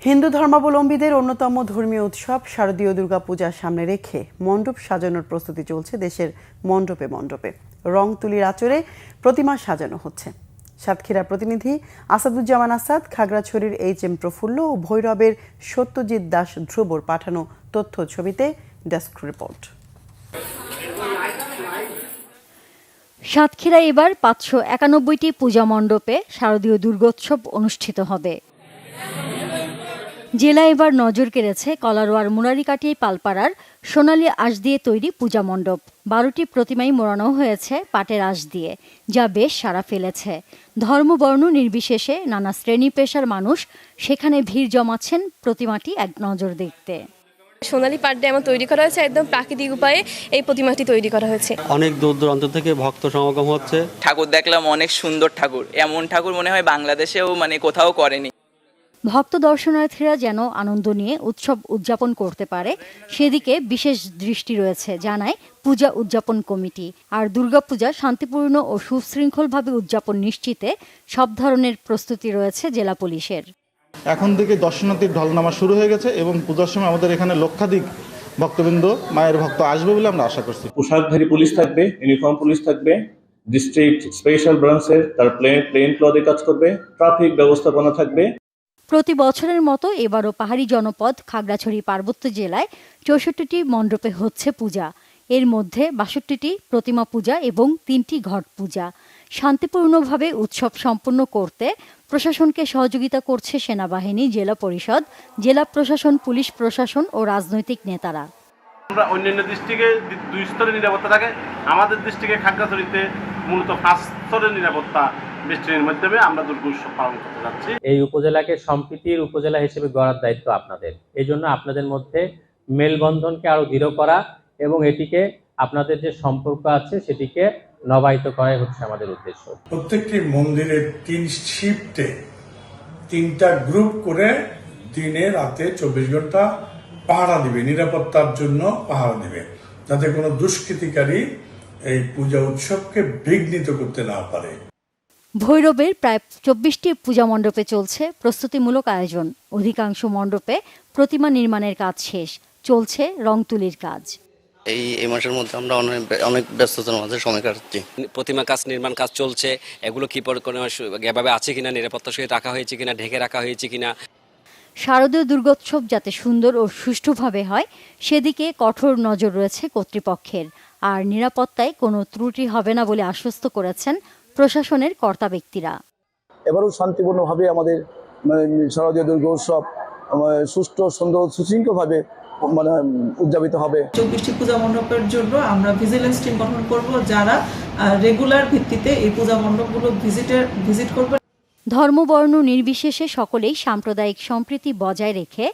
হিন্দু ধর্মাবলম্বীদের অন্যতম ধর্মীয় উৎসব শারদীয় দুর্গাপূজার সামনে রেখে মণ্ডপ সাজানোর প্রস্তুতি চলছে দেশের মণ্ডপে মণ্ডপে। রং তুলির আঁচড়ে প্রতিমা সাজানো হচ্ছে। সাতক্ষীরা প্রতিনিধি আসাদুজ্জামান আসাদ, খাগড়াছড়ির HM প্রফুল্ল ও ভৈরবের সত্যজিৎ দাস ধ্রুবর পাঠানো তথ্য ছবিতে ডেস্ক রিপোর্ট। সাতক্ষীরায় এবার 591টি পূজা মণ্ডপে শারদীয় দুর্গোৎসব অনুষ্ঠিত হবে। জেলা এবার নজর কেড়েছে কলারোয়ার মুরারিকাটি পালপাড়ার সোনালী আঁশ দিয়ে তৈরি পূজা মণ্ডপ। 12টি প্রতিমাই মোড়ানো হয়েছে পাটের আঁশ দিয়ে, যা বেশ সাড়া ফেলেছে। ধর্মবর্ণ নির্বিশেষে নানা শ্রেণী পেশার মানুষ সেখানে ভিড় জমাচ্ছেন প্রতিমাটি এক নজর দেখতে। সোনালী পাট দিয়ে আমার তৈরি করা হয়েছে, একদম প্রাকৃতিক উপায়ে এই প্রতিমাটি তৈরি করা হয়েছে। অনেক দূর দূরান্ত থেকে ভক্ত সমাগম হচ্ছে। ঠাকুর দেখলাম, অনেক সুন্দর ঠাকুর। এমন ঠাকুর মনে হয় বাংলাদেশেও কোথাও করেনি। ভক্ত দর্শনার্থীরা যেন আনন্দ নিয়ে উৎসব উদযাপন করতে পারে সেদিকে বিশেষ দৃষ্টি রয়েছে, জানায় পূজা উদযাপন কমিটি। আর দুর্গাপূজা শান্তিপূর্ণ ও সুশৃঙ্খলভাবে উদযাপন নিশ্চিতে সব ধরনের প্রস্তুতি রয়েছে জেলা পুলিশের। এখন থেকে দর্শনার্থীর ঢল নামা শুরু হয়ে গেছে এবং পূজার সময় আমাদের এখানে লক্ষাধিক ভক্তবৃন্দ, মায়ের ভক্ত আসবে বলে আমরা আশা করছি। পোশাকধারী পুলিশ থাকবে, ইউনিফর্ম পুলিশ থাকবে, ডিস্ট্রিক্ট স্পেশাল ব্রাঞ্চের তার প্লেন ক্লথে কাজ করবে, ট্রাফিক ব্যবস্থাপনা থাকবে। প্রতি বছরের মতো এবারও পাহাড়ি জনপদ খাগড়াছড়ি পার্বত্য জেলায় 64টি মণ্ডপে হচ্ছে পূজা। এর মধ্যে 62টি প্রতিমা পূজা এবং 3টি ঘট পূজা। শান্তিপূর্ণভাবে উৎসব সম্পন্ন করতে প্রশাসনকে সহযোগিতা করছে সেনাবাহিনী, জেলা পরিষদ, জেলা প্রশাসন, পুলিশ প্রশাসন ও রাজনৈতিক নেতারা। আমরা অন্যান্য ডিস্ট্রিক্টে 2 স্তরের নিরাপত্তা থাকে, আমাদের ডিস্ট্রিক্টে খাগড়াছড়িতে মূলত 5 স্তরের নিরাপত্তা বেষ্টনীর মাধ্যমে আমরা দুর্গোৎসব পালন করতে যাচ্ছি। এই উপজেলাকে সম্প্রীতির উপজেলা হিসেবে গড়ার দায়িত্ব আপনাদের। এই জন্য আপনাদের মধ্যে মেলবন্ধনকে আরো দৃঢ় করা এবং এটিকে আপনাদের যে সম্পর্ক আছে সেটিকে নবায়িত করাই হচ্ছে আমাদের উদ্দেশ্য। প্রত্যেকটি মন্দিরের 3 শিফটে 3টা গ্রুপ করে দিনে রাতে 24 ঘন্টা পাহারা দিবে, নিরাপত্তার জন্য পাহারা দিবে, যাতে কোনো দুষ্কৃতিকারী এই পূজা উৎসবকে বিঘ্নিত করতে না পারে। ভৈরবের প্রায় 24টি পূজা মণ্ডপে চলছে প্রস্তুতিমূলক আয়োজন। অধিকাংশ মণ্ডপে প্রতিমা নির্মাণের কাজ শেষ, চলছে রং তুলির কাজ। এই মাসের মধ্যে আমরা অনেক ব্যস্ততার মাঝে সময় কাটাচ্ছি। প্রতিমা কাজ, নির্মাণ কাজ চলছে। এগুলো কি এভাবে আছে কিনা, নিরাপত্তার সহিত রাখা হয়েছে কিনা, ঢেকে রাখা হয়েছে কিনা। শারদীয় দুর্গোৎসব যাতে সুন্দর ও সুষ্ঠুভাবে হয় সেদিকে কঠোর নজর রয়েছে কর্তৃপক্ষের। আর নিরাপত্তায় কোনো ত্রুটি হবে না বলে আশ্বস্ত করেছেন প্রশাসনের কর্তা ব্যক্তিরা। এবারও শান্তিপূর্ণভাবে আমাদের শারদীয় দুর্গোৎসব সুষ্ঠু, সুন্দর, সুশৃঙ্খলভাবে উদযাপিত হবে। 24টি পূজা মণ্ডপের জন্য আমরা ভিজিলেন্স টিম গঠন করব, যারা রেগুলার ভিত্তিতে এই পূজা মণ্ডপগুলো ভিজিট করবে। ধর্মবর্ণ নির্বিশেষে সকলেই সাম্প্রদায়িক সম্প্রীতি বজায় রেখে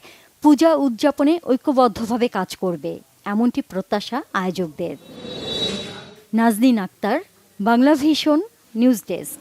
পূজা উদযাপনে ঐক্যবদ্ধভাবে কাজ করবে, এমনটি প্রত্যাশা আয়োজকদের। Nazneen Akter, Banglavision news desk.